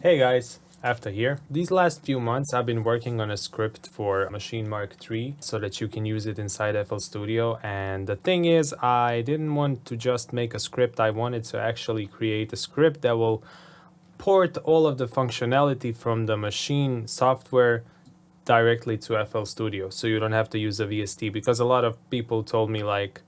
Hey guys, Afta here. These last few months I've been working on a script for Maschine MK3 so that you can use it inside FL Studio, and the thing is I didn't want to just make a script, I wanted to actually create a script that will port all of the functionality from the Maschine software directly to FL Studio so you don't have to use a VST, because a lot of people told me like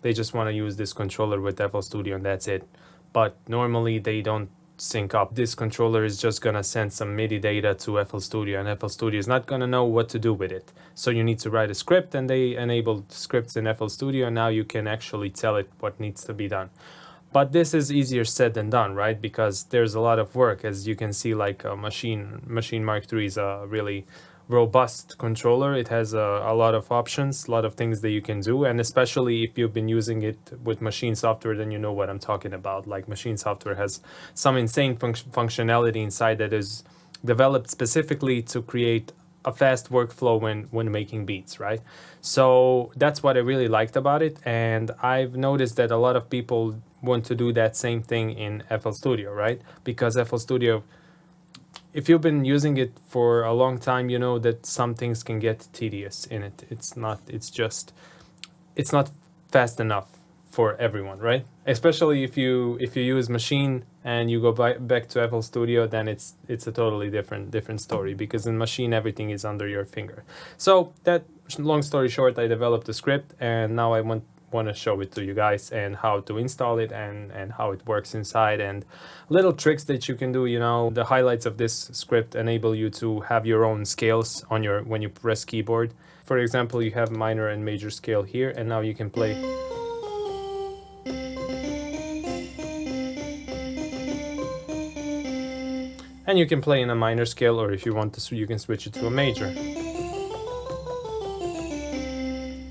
they just want to use this controller with FL Studio and that's it. But normally they don't sync up. This controller is just gonna send some MIDI data to FL Studio, and FL Studio is not gonna know what to do with it. So you need to write a script, and they enabled scripts in FL Studio, and now you can actually tell it what needs to be done. But this is easier said than done, right? Because there's a lot of work. As you can see, like Maschine MK3 is a really robust controller. It has a lot of options, a lot of things that you can do, and especially if you've been using it with Maschine software, then you know what I'm talking about. Like Maschine software has some insane functionality inside that is developed specifically to create a fast workflow when making beats, right? So that's what I really liked about it, and I've noticed that a lot of people want to do that same thing in FL Studio, right? Because FL Studio, if you've been using it for a long time, you know that some things can get tedious in it. It's not fast enough for everyone, right? Especially if you use Maschine and you go back to FL Studio, then it's a totally different story, because in Maschine everything is under your finger. So that, long story short, I developed a script, and now I want to show it to you guys and how to install it and how it works inside, and little tricks that you can do. You know, the highlights of this script enable you to have your own scales on your when you press keyboard. For example, you have minor and major scale here, and now you can play. And you can play in a minor scale, or if you want to, you can switch it to a major.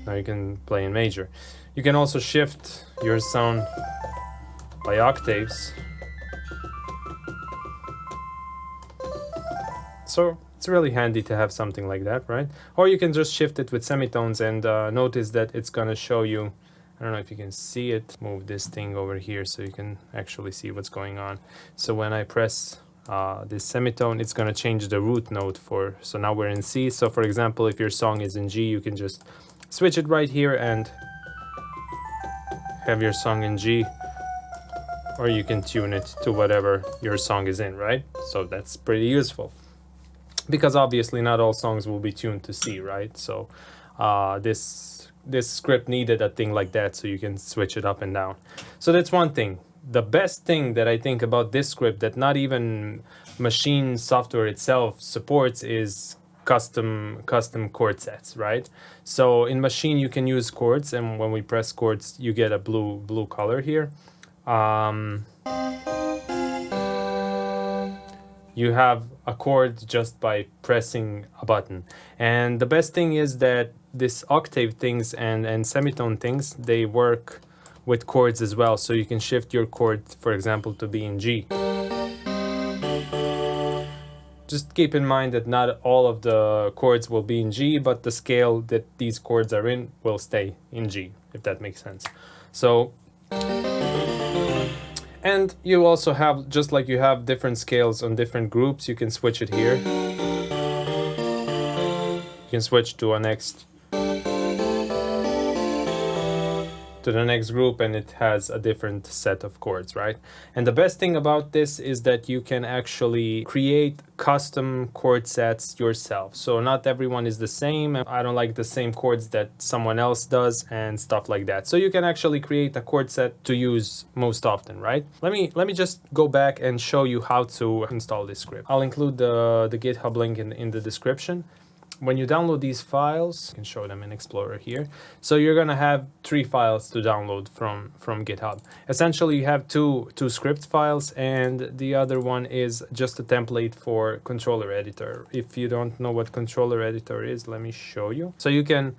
Now you can play in major. You can also shift your sound by octaves. So it's really handy to have something like that, right? Or you can just shift it with semitones, and notice that it's gonna show you, I don't know if you can see it, move this thing over here so you can actually see what's going on. So when I press this semitone, it's gonna change the root note for, so now we're in C. So for example, if your song is in G, you can just switch it right here and have your song in G, or you can tune it to whatever your song is in, right? So that's pretty useful, because obviously not all songs will be tuned to C, right? So this script needed a thing like that, so you can switch it up and down. So that's one thing. The best thing that I think about this script that not even Maschine software itself supports is custom chord sets, right? So in Maschine you can use chords, and when we press chords you get a blue color here. You have a chord just by pressing a button, and the best thing is that this octave things and semitone things, they work with chords as well, so you can shift your chord, for example, to be in G. Just keep in mind that not all of the chords will be in G, but the scale that these chords are in will stay in G, if that makes sense. So, and you also have, just like you have different scales on different groups, you can switch it here. You can switch to the next group, and it has a different set of chords, right? And the best thing about this is that you can actually create custom chord sets yourself. So not everyone is the same. I don't like the same chords that someone else does and stuff like that. So you can actually create a chord set to use most often, right? Let me just go back and show you how to install this script. I'll include the GitHub link in the description. When you download these files, you can show them in Explorer here. So you're gonna have 3 files to download from GitHub. Essentially, you have two script files, and the other one is just a template for controller editor. If you don't know what controller editor is, let me show you. So you can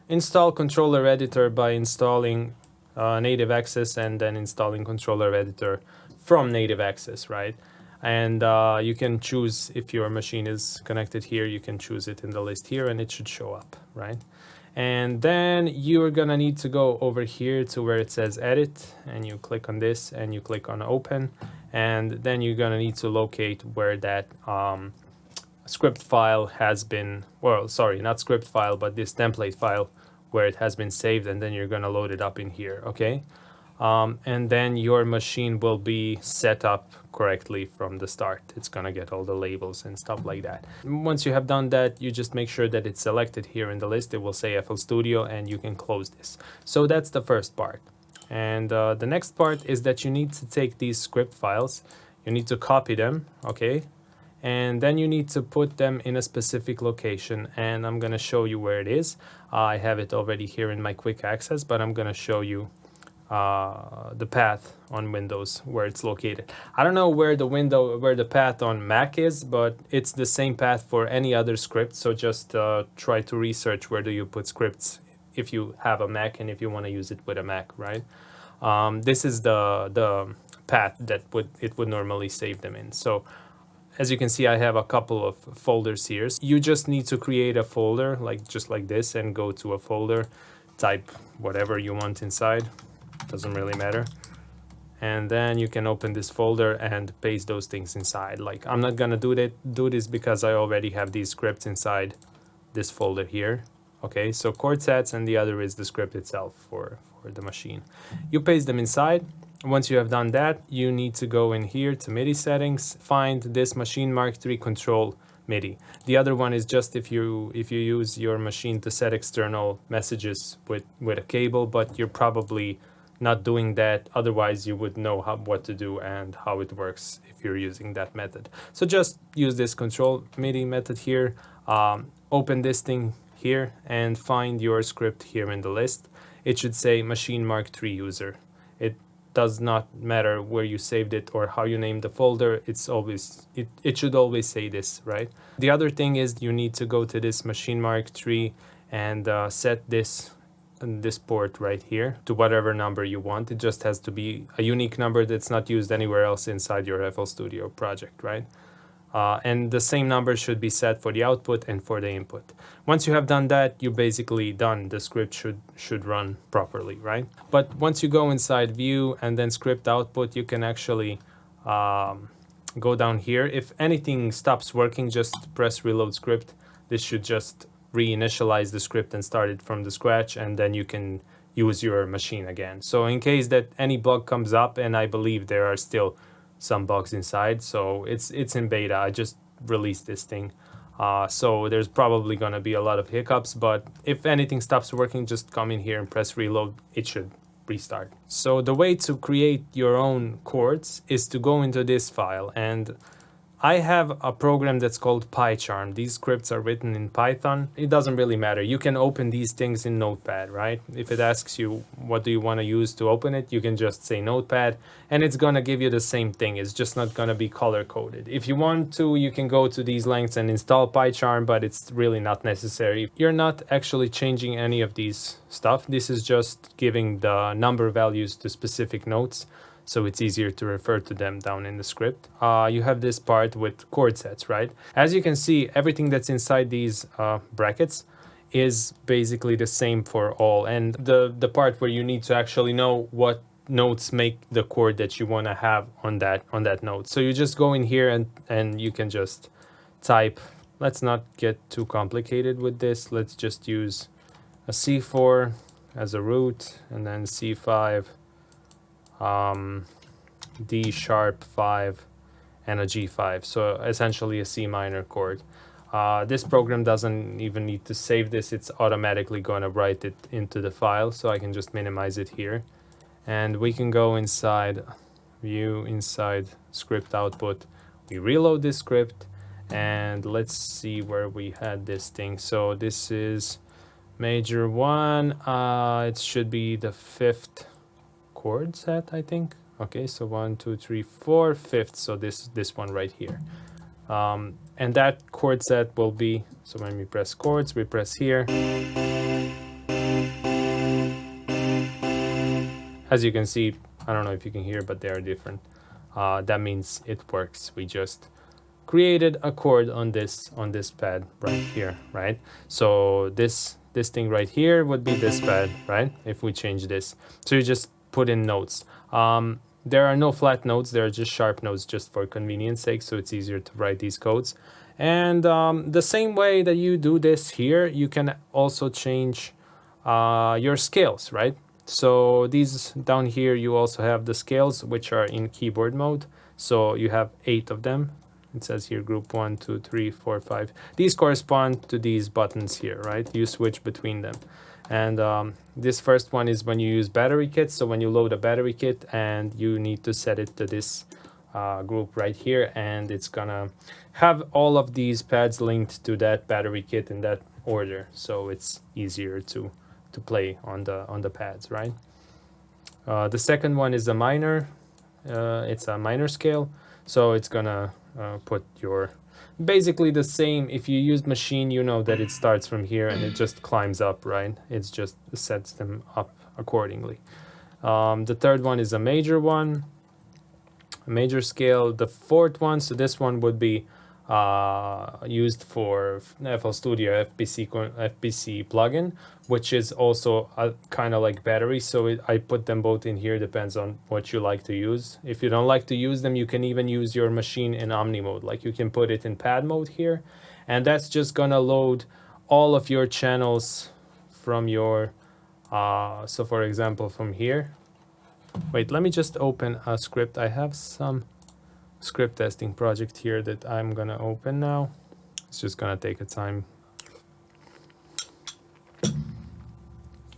install controller editor by installing native access and then installing controller editor from native access, right? And you can choose, if your machine is connected here, you can choose it in the list here, and it should show up, right? And then you're gonna need to go over here to where it says edit, and you click on this and you click on open, and then you're gonna need to locate where that script file has been, well, sorry, not script file, but this template file where it has been saved, and then you're gonna load it up in here, okay? And then your machine will be set up correctly from the start. It's gonna get all the labels and stuff like that. Once you have done that, you just make sure that it's selected here in the list. It will say FL Studio, and you can close this. So that's the first part. And the next part is that you need to take these script files, you need to copy them, okay? And then you need to put them in a specific location, and I'm gonna show you where it is. I have it already here in my quick access, but I'm gonna show you the path on Windows where it's located. I don't know where the path on Mac is, but it's the same path for any other script. So just try to research where do you put scripts if you have a Mac and if you want to use it with a Mac, right? This is the path that it would normally save them in. So as you can see, I have a couple of folders here. You just need to create a folder just like this and go to a folder, type whatever you want inside. Doesn't really matter, and then you can open this folder and paste those things inside. Like, I'm not gonna do this because I already have these scripts inside this folder here. Okay, so chord sets, and the other is the script itself for the machine. You paste them inside. Once you have done that, you need to go in here to MIDI settings, find this Maschine MK3 control MIDI. The other one is just if you use your machine to set external messages with a cable, but you're probably not doing that. Otherwise, you would know what to do and how it works if you're using that method. So just use this control MIDI method here, open this thing here and find your script here in the list. It should say Maschine MK3 user. It does not matter where you saved it or how you named the folder. It should always say this, right? The other thing is you need to go to this Maschine MK3 and set this port right here to whatever number you want. It just has to be a unique number that's not used anywhere else inside your FL Studio project, right? And the same number should be set for the output and for the input. Once you have done that, you're basically done. The script should run properly, right? But once you go inside View and then Script Output, you can actually go down here. If anything stops working, just press Reload Script. This should just reinitialize the script and start it from the scratch, and then you can use your machine again. So in case that any bug comes up, and I believe there are still some bugs inside, so it's in beta. I just released this thing, so there's probably gonna be a lot of hiccups, but if anything stops working, just come in here and press reload. It should restart. So the way to create your own chords is to go into this file, and I have a program that's called PyCharm. These scripts are written in Python. It doesn't really matter. You can open these things in Notepad, right? If it asks you what do you want to use to open it, you can just say Notepad, and it's gonna give you the same thing. It's just not gonna be color coded. If you want to, you can go to these lengths and install PyCharm, but it's really not necessary. You're not actually changing any of these stuff. This is just giving the number values to specific notes, so it's easier to refer to them down in the script. You have this part with chord sets, right? As you can see, everything that's inside these brackets is basically the same for all. And the part where you need to actually know what notes make the chord that you want to have on that note. So you just go in here and you can just type. Let's not get too complicated with this. Let's just use a C4 as a root, and then C5, D sharp 5, and a G5, so essentially a C minor chord. This program doesn't even need to save this. It's automatically going to write it into the file, so I can just minimize it here, and we can go inside View, inside Script Output. We reload this script, and let's see where we had this thing. So this is major 1. It should be the 5th chord set, I think. Okay, so 1, 2, 3, 4, 5th. So this one right here, and that chord set will be, so when we press chords, we press here. As you can see, I don't know if you can hear, but they are different. That means it works. We just created a chord on this pad right here, right? So this thing right here would be this pad, right? If we change this, so you just put in notes. there are no flat notes, there are just sharp notes just for convenience sake, so it's easier to write these codes. And the same way that you do this here, you can also change your scales, right? So these down here, you also have the scales, which are in keyboard mode. So you have 8 of them. It says here group 1, 2, 3, 4, 5. These correspond to these buttons here, right? You switch between them. And this first one is when you use battery kits. So when you load a battery kit, and you need to set it to this group right here, and it's gonna have all of these pads linked to that battery kit in that order. So it's easier to play on the pads, right? The second one is a minor. It's a minor scale, so it's gonna put your basically the same. If you use Maschine, you know that it starts from here and it just climbs up, right? It just sets them up accordingly. The third one is a major one, a major scale. The fourth one, so this one would be used for FL Studio FPC plugin, which is also kind of like battery. So I put them both in here, depends on what you like to use. If you don't like to use them, you can even use your machine in Omni mode. Like you can put it in pad mode here, and that's just gonna load all of your channels from your so for example from here. Wait, let me just open a script. I have some script testing project here that I'm gonna open now. It's just gonna take a time.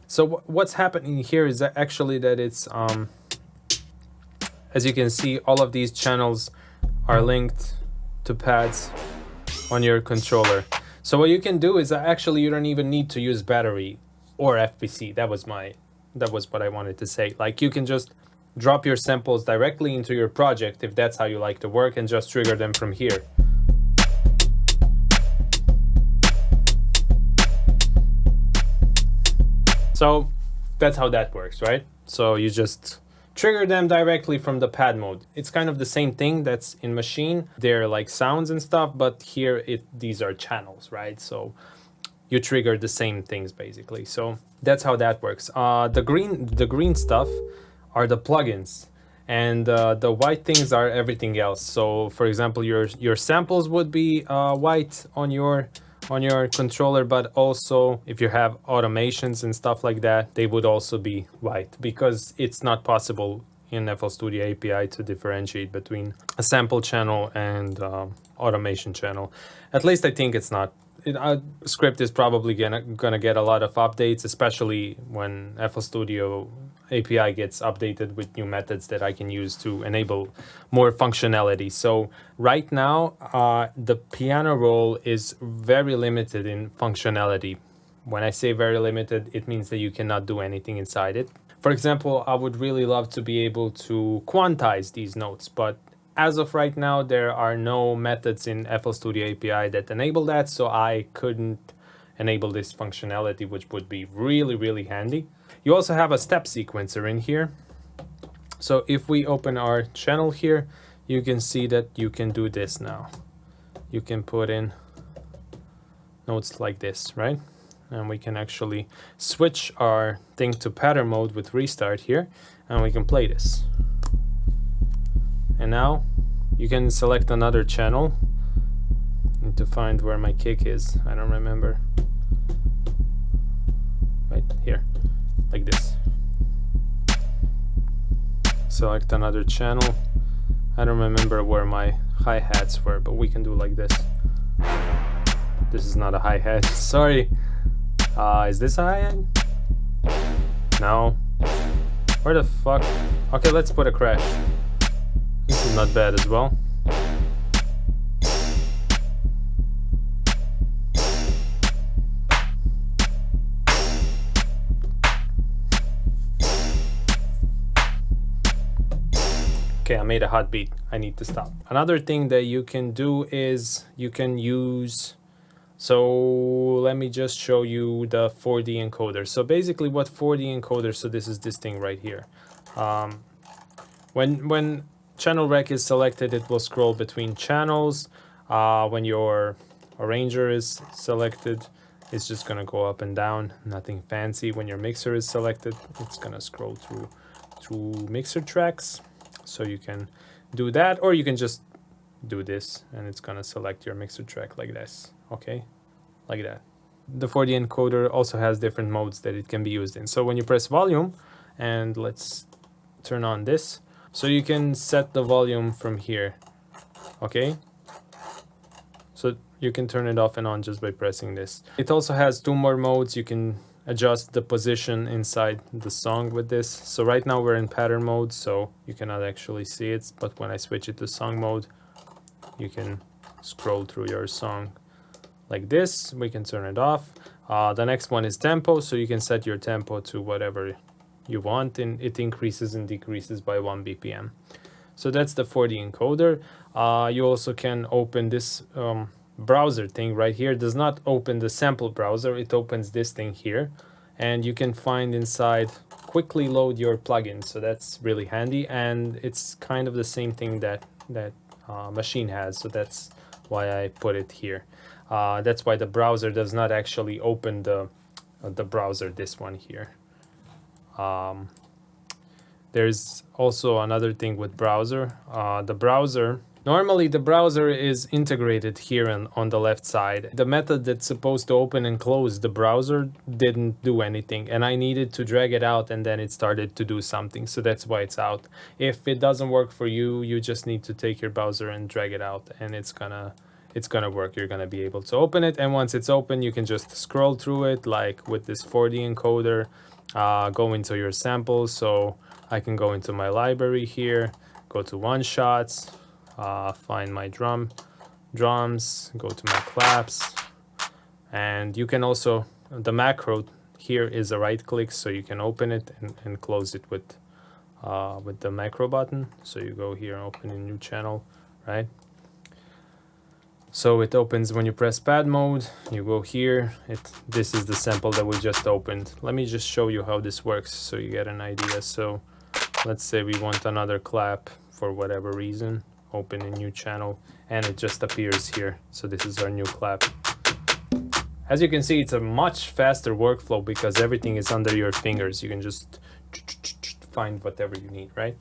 So what's happening here is that actually that it's as you can see, all of these channels are linked to pads on your controller. So what you can do is actually you don't even need to use battery or FPC. That was what I wanted to say. Like you can just drop your samples directly into your project if that's how you like to work, and just trigger them from here. So that's how that works, right? So you just trigger them directly from the pad mode. It's kind of the same thing that's in Maschine. They're like sounds and stuff, but here these are channels, right? So you trigger the same things basically. So that's how that works. The green stuff are the plugins, and the white things are everything else. So for example, your samples would be white on your controller, but also if you have automations and stuff like that, they would also be white, because it's not possible in FL Studio API to differentiate between a sample channel and automation channel. At least I think it's not. Script is probably gonna get a lot of updates, especially when FL Studio API gets updated with new methods that I can use to enable more functionality. So right now, the piano roll is very limited in functionality. When I say very limited, it means that you cannot do anything inside it. For example, I would really love to be able to quantize these notes, but as of right now, there are no methods in FL Studio API that enable that, so I couldn't enable this functionality, which would be really, really handy. You also have a step sequencer in here. So if we open our channel here, you can see that you can do this now. You can put in notes like this, right? And we can actually switch our thing to pattern mode with restart here, and we can play this. And now you can select another channel. I need to find where my kick is. I don't remember. Right here, like this. Select another channel. I don't remember where my hi-hats were, but we can do like this. This is not a hi-hat, sorry. Is this a hi-hat? No. Where the fuck? Okay, let's put a crash. This is not bad as well. Okay, I made a hot beat. I need to stop. Another thing that you can do is you can use, so let me just show you the 4D encoder. So basically what 4D encoder, so this is this thing right here. When channel rec is selected, it will scroll between channels. When your arranger is selected, it's just gonna go up and down, nothing fancy. When your mixer is selected, it's gonna scroll through mixer tracks. So you can do that, or you can just do this and it's gonna select your mixer track like this, okay, like that. The 4D encoder also has different modes that it can be used in. So when you press volume, and let's turn on this, so you can set the volume from here, okay? So you can turn it off and on just by pressing this. It also has 2 more modes. You can adjust the position inside the song with this. So right now we're in pattern mode, so you cannot actually see it, but when I switch it to song mode, you can scroll through your song like this. We can turn it off. The next one is tempo, so you can set your tempo to whatever you want, and it increases and decreases by 1 BPM. So that's the 4D encoder. You also can open this browser thing right here. It does not open the sample browser, it opens this thing here, and you can find inside quickly load your plugins. So that's really handy, and it's kind of the same thing that Maschine has, so that's why I put it here. That's why the browser does not actually open the browser, this one here. There's also another thing with browser. Normally the browser is integrated here on the left side. The method that's supposed to open and close the browser didn't do anything, and I needed to drag it out, and then it started to do something, so that's why it's out. If it doesn't work for you, you just need to take your browser and drag it out, and it's gonna work. You're gonna be able to open it, and once it's open, you can just scroll through it like with this 4D encoder. Go into your samples, so I can go into my library here, go to one shots, find my drums, go to my claps, and you can also, the macro here is a right click, so you can open it and close it with the macro button. So you go here, open a new channel, right? So it opens when you press pad mode. You go here, this is the sample that we just opened. Let me just show you how this works so you get an idea. So let's say we want another clap for whatever reason, open a new channel, and it just appears here. So this is our new clap. As you can see, it's a much faster workflow because everything is under your fingers. You can just find whatever you need, right?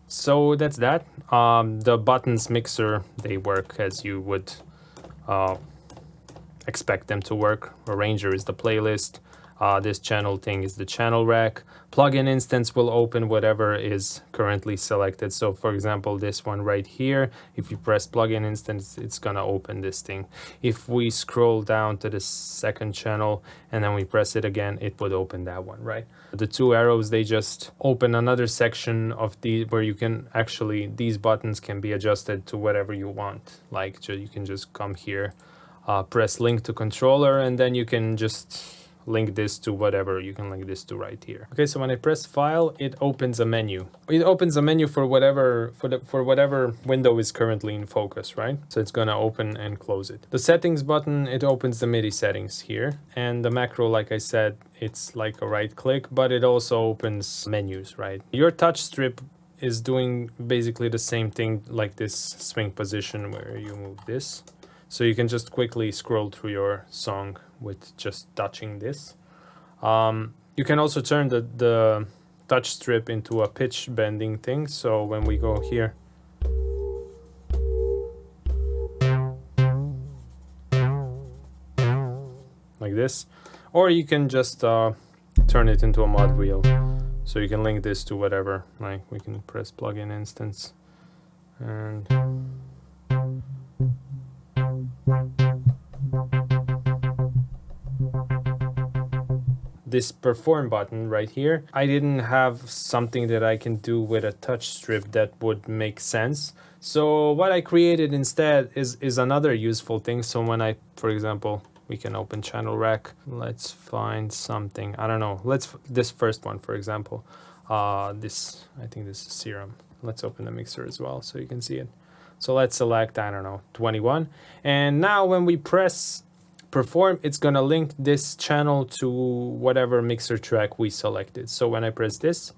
So that's that. The buttons mixer, they work as you would expect them to work. Arranger is the playlist. This channel thing is the channel rack. Plugin instance will open whatever is currently selected. So for example, this one right here, if you press plugin instance, it's gonna open this thing. If we scroll down to the second channel and then we press it again, it would open that one, right? The 2 arrows, they just open another section of where you can actually, these buttons can be adjusted to whatever you want. Like you can just come here, press link to controller, and then you can just link this to whatever you can link this to right here. Okay, so when I press file, it opens a menu. It opens a menu for whatever window is currently in focus, right? So it's gonna open and close it. The settings button, it opens the MIDI settings here, and the macro, like I said, it's like a right click, but it also opens menus, right? Your touch strip is doing basically the same thing, like this swing position where you move this. So you can just quickly scroll through your song with just touching this. You can also turn the touch strip into a pitch bending thing. So when we go here, like this, or you can just turn it into a mod wheel. So you can link this to whatever, like we can press plugin instance and this perform button right here. I didn't have something that I can do with a touch strip that would make sense. So what I created instead is another useful thing. So when I, for example, we can open channel rack. Let's find something. I don't know. This first one, for example. I think this is Serum. Let's open the mixer as well so you can see it. So let's select, I don't know, 21. And now when we press perform, it's gonna link this channel to whatever mixer track we selected. So when I press this,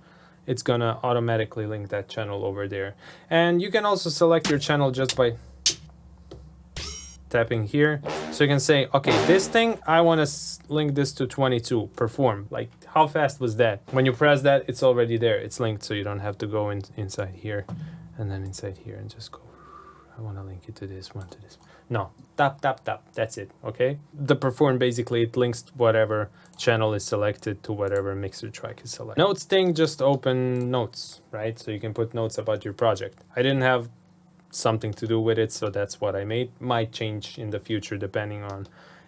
it's gonna automatically link that channel over there. And you can also select your channel just by tapping here. So you can say, okay, this thing, I want to link this to 22, perform. Like, how fast was that? When you press that, it's already there. It's linked, so you don't have to go inside here and then inside here and just go, I want to link it to this one, to this. No, tap, tap, tap. That's it, okay? The perform, basically, it links whatever channel is selected to whatever mixer track is selected. Notes thing, just open notes, right? So you can put notes about your project. I didn't have something to do with it, so that's what I made. Might change in the future depending on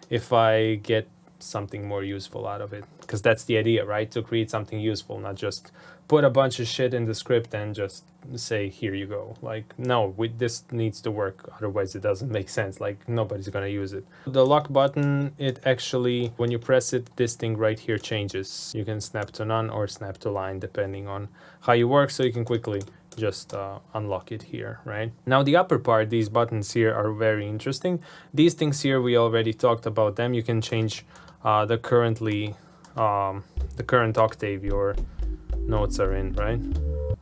if I get something more useful out of it, because that's the idea, right? To create something useful, not just put a bunch of shit in the script and just say, here you go. Like, no, this needs to work, otherwise it doesn't make sense. Like, nobody's gonna use it. The lock button, it actually, when you press it, this thing right here changes. You can snap to none or snap to line depending on how you work, so you can quickly just unlock it here, right? Now the upper part, these buttons here are very interesting. These things here, we already talked about them. You can change the current octave your notes are in, right?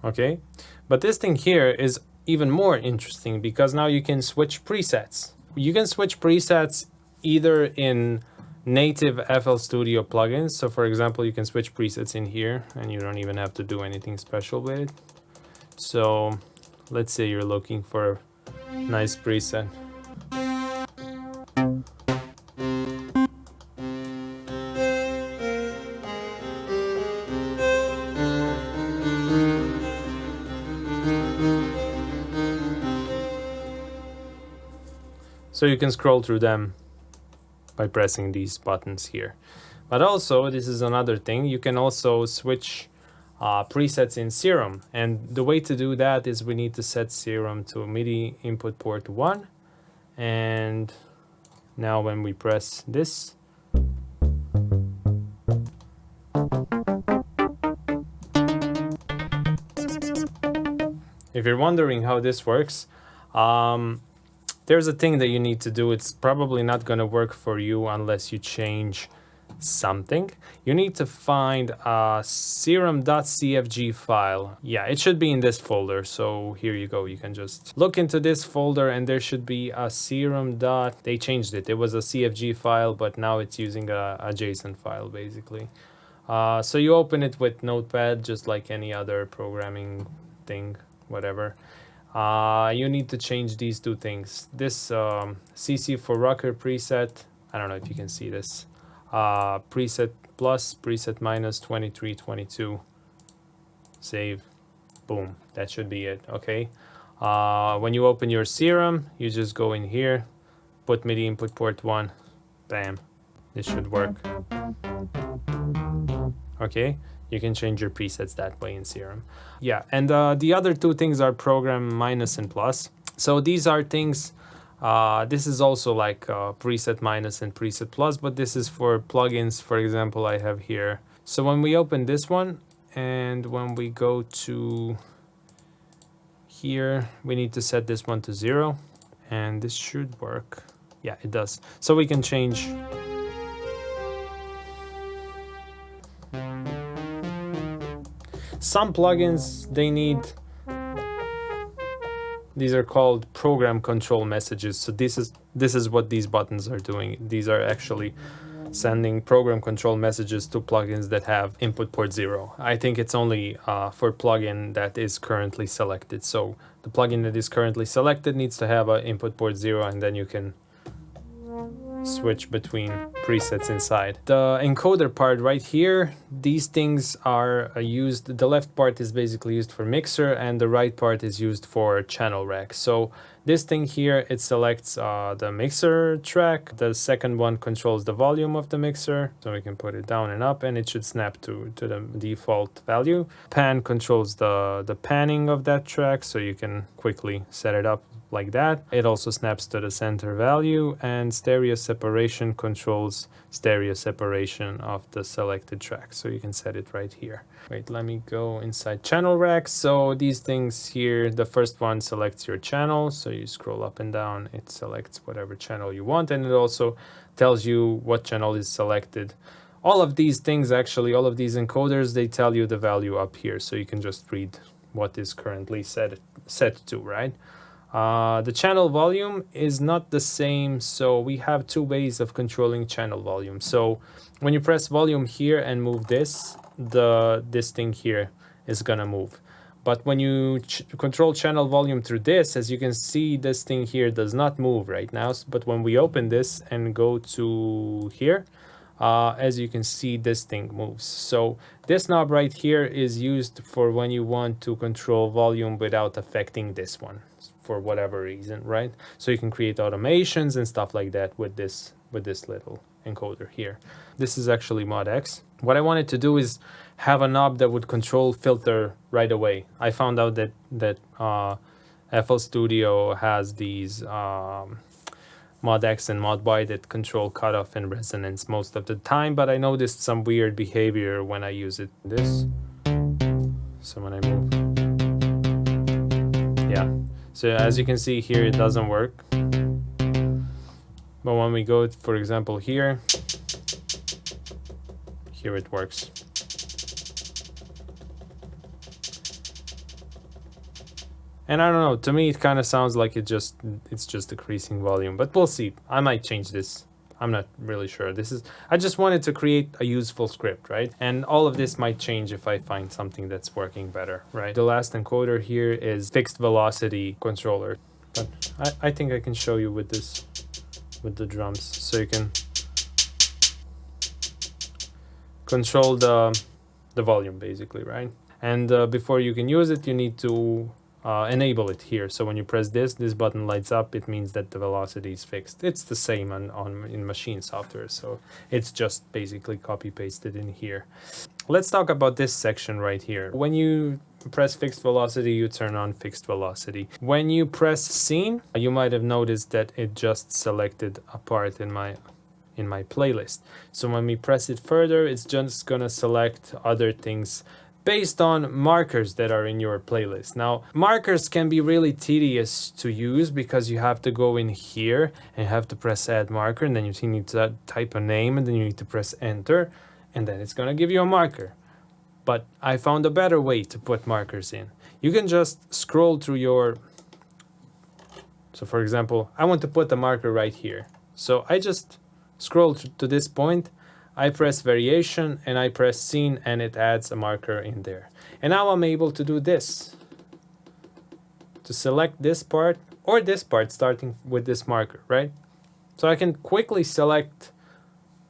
Okay, but this thing here is even more interesting because now you can switch presets. You can switch presets either in native FL Studio plugins. So for example, you can switch presets in here and you don't even have to do anything special with it. So let's say you're looking for a nice preset. So you can scroll through them by pressing these buttons here. But also, this is another thing, you can also switch presets in Serum. And the way to do that is we need to set Serum to MIDI input port 1. And now when we press this, if you're wondering how this works, there's a thing that you need to do. It's probably not going to work for you unless you change something. You need to find a serum.cfg file. Yeah, it should be in this folder. So here you go. You can just look into this folder and there should be a serum. They changed it. It was a CFG file, but now it's using a JSON file basically. So you open it with Notepad, just like any other programming thing, whatever. You need to change these two things. This CC for rocker preset, I don't know if you can see this, preset plus, preset minus 2322, save, boom, that should be it, okay? When you open your Serum, you just go in here, put MIDI input port 1, bam, this should work. Okay, you can change your presets that way in Serum. Yeah, and the other two things are program minus and plus. So these are things, this is also like preset minus and preset plus, but this is for plugins. For example, I have here. So when we open this one and when we go to here, we need to set this one to 0 and this should work. Yeah, it does. So we can change. Some plugins, they need, these are called program control messages. So this is what these buttons are doing. These are actually sending program control messages to plugins that have input port 0. I think it's only for plugin that is currently selected. So the plugin that is currently selected needs to have an input port 0 and then you can switch between presets inside. The encoder part right here, these things are used, the left part is basically used for mixer and the right part is used for channel rack. So this thing here, it selects the mixer track. The second one controls the volume of the mixer. So we can put it down and up and it should snap to the default value. Pan controls the panning of that track, so you can quickly set it up like that. It also snaps to the center value, and stereo separation controls stereo separation of the selected track. So you can set it right here. Wait, let me go inside channel rack. So these things here, the first one selects your channel. So you scroll up and down, it selects whatever channel you want, and it also tells you what channel is selected. All of these things, actually, all of these encoders, they tell you the value up here. So you can just read what is currently set to, right? The channel volume is not the same, so we have two ways of controlling channel volume. So when you press volume here and move this, this thing here is gonna move. But when you control channel volume through this, as you can see, this thing here does not move right now. But when we open this and go to here, as you can see, this thing moves. So this knob right here is used for when you want to control volume without affecting this one for whatever reason, right? So you can create automations and stuff like that with this little encoder here. This is actually Mod X. What I wanted to do is have a knob that would control filter right away. I found out that FL Studio has these Mod X and Mod Y that control cutoff and resonance most of the time, but I noticed some weird behavior when I use it. This. So when I move. Yeah. So as you can see here, it doesn't work. But when we go, for example, here it works. And I don't know, to me it kind of sounds like it's just decreasing volume, but we'll see. I might change this. I'm not really sure. I just wanted to create a useful script, right? And all of this might change if I find something that's working better, right? The last encoder here is fixed velocity controller. But I think I can show you with this, with the drums, so you can control the volume basically, right? And before you can use it, you need to enable it here. So when you press this button lights up. It means that the velocity is fixed. It's the same in machine software, so it's just basically copy pasted in here. Let's talk about this section right here. When you press fixed velocity, you turn on fixed velocity. When you press scene, you might have noticed that it just selected a part in my playlist. So when we press it further, it's just gonna select other things based on markers that are in your playlist. Now, markers can be really tedious to use because you have to go in here and you have to press add marker, and then you need to type a name, and then you need to press enter, and then it's gonna give you a marker. But I found a better way to put markers in. You can just scroll through your... So for example, I want to put a marker right here. So I just scroll to this point, I press variation and I press scene, and it adds a marker in there. And now I'm able to do this, to select this part or this part starting with this marker, right? So I can quickly select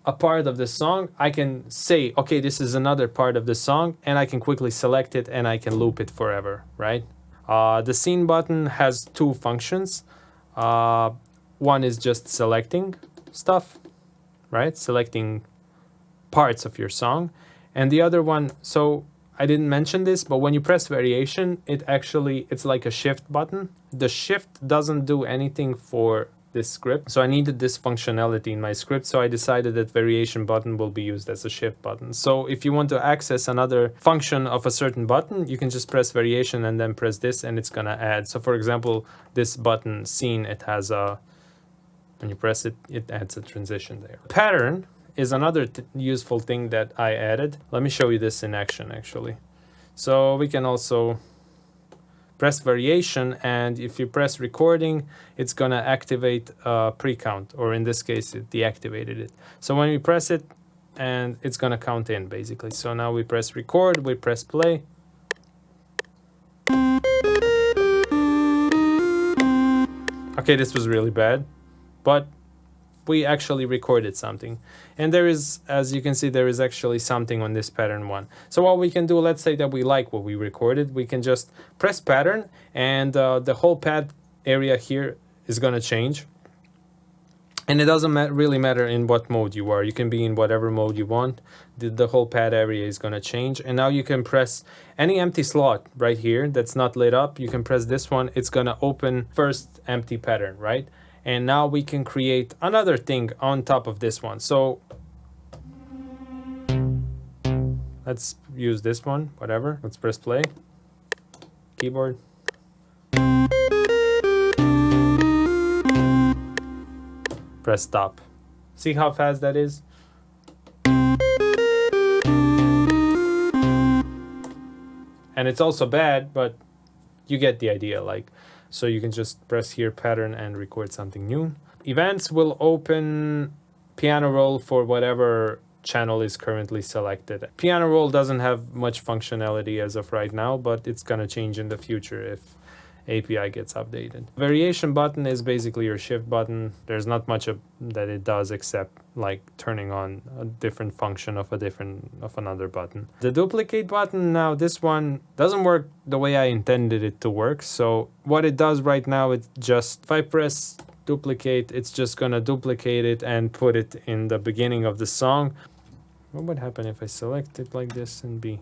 a part of the song. I can say, okay, this is another part of the song, and I can quickly select it and I can loop it forever, right? The scene button has two functions. One is just selecting stuff, right? Selecting parts of your song. And the other one, so I didn't mention this, but when you press variation, it's like a shift button. The shift doesn't do anything for this script, so I needed this functionality in my script, so I decided that variation button will be used as a shift button. So if you want to access another function of a certain button, you can just press variation and then press this, and it's gonna add. So for example, this button scene, it has a, when you press it, it adds a transition there. Pattern is another useful thing that I added. Let me show you this in action actually. So we can also press variation, and if you press recording, it's gonna activate pre-count, or in this case it deactivated it. So when we press it, and it's gonna count in basically. So now we press record, we press play. Okay, this was really bad, but we actually recorded something. And there is, as you can see, there is actually something on this pattern one. So what we can do, let's say that we like what we recorded, we can just press pattern, and the whole pad area here is gonna change. And it doesn't really matter in what mode you are. You can be in whatever mode you want. The whole pad area is gonna change. And now you can press any empty slot right here that's not lit up. You can press this one, it's gonna open first empty pattern, right? And now we can create another thing on top of this one. So let's use this one, whatever. Let's press play, keyboard. Press stop. See how fast that is? And it's also bad, but you get the idea. Like, So you can just press here pattern and record something new. Events will open piano roll for whatever channel is currently selected. Piano roll doesn't have much functionality as of right now, but it's gonna change in the future if API gets updated. Variation button is basically your shift button. There's not much that it does except like turning on a different function of another button. The duplicate button, now this one doesn't work the way I intended it to work. So what it does right now, it's just if I press duplicate, it's just gonna duplicate it and put it in the beginning of the song. What would happen if I select it like this and B?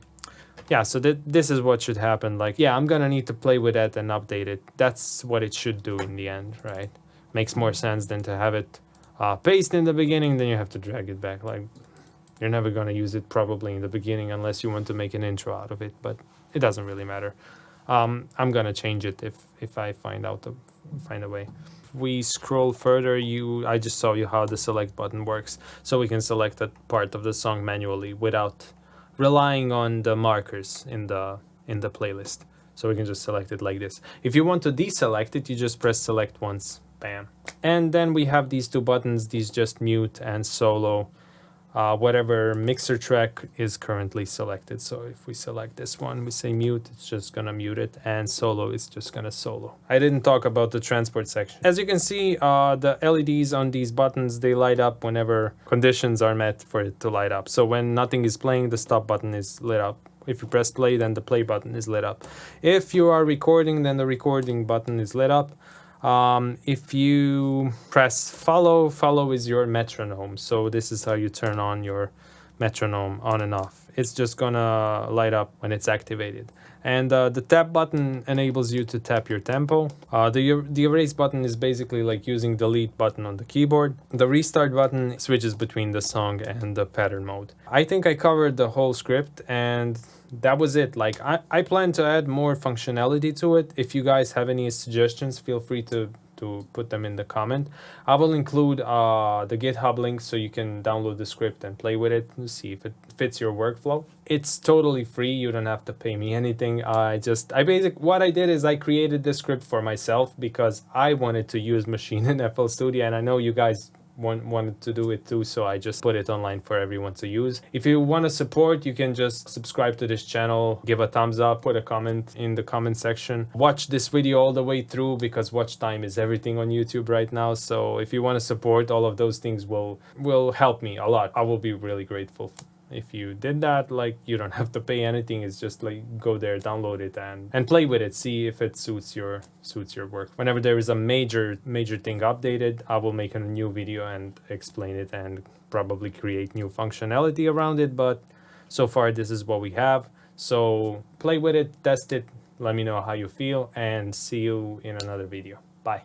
Yeah, so this is what should happen. Like, yeah, I'm gonna need to play with that and update it. That's what it should do in the end, right? Makes more sense than to have it paste in the beginning, then you have to drag it back. Like, you're never gonna use it probably in the beginning unless you want to make an intro out of it, but it doesn't really matter. I'm gonna change it if I find a way. If we scroll further, I just saw you how the select button works. So we can select that part of the song manually without relying on the markers in the playlist. So we can just select it like this. If you want to deselect it, you just press select once, bam. And then we have these two buttons, these just mute and solo, whatever mixer track is currently selected. So if we select this one, we say mute, it's just gonna mute it, and solo is just gonna solo. I didn't talk about the transport section. As you can see, the LEDs on these buttons, they light up whenever conditions are met for it to light up. So when nothing is playing, the stop button is lit up. If you press play, then the play button is lit up. If you are recording, then the recording button is lit up. If you press follow, follow is your metronome. So this is how you turn on your metronome on and off. It's just gonna light up when it's activated. And the tap button enables you to tap your tempo. The erase button is basically like using the delete button on the keyboard. The restart button switches between the song and the pattern mode. I think I covered the whole script, and that was it. Like, I plan to add more functionality to it. If you guys have any suggestions, feel free to put them in the comment. I will include the GitHub link so you can download the script and play with it to see if it fits your workflow. It's totally free. You don't have to pay me anything. What I did is I created this script for myself because I wanted to use Maschine in FL Studio, and I know you guys wanted to do it too, so I just put it online for everyone to use. If you want to support, you can just subscribe to this channel, give a thumbs up, put a comment in the comment section. Watch this video all the way through because watch time is everything on YouTube right now. So if you want to support, all of those things will help me a lot. I will be really grateful if you did that. Like, you don't have to pay anything. It's just like go there, download it, and play with it, see if it suits your work. Whenever there is a major thing updated, I will make a new video and explain it and probably create new functionality around it. But so far this is what we have. So play with it, test it, let me know how you feel, and see you in another video. Bye.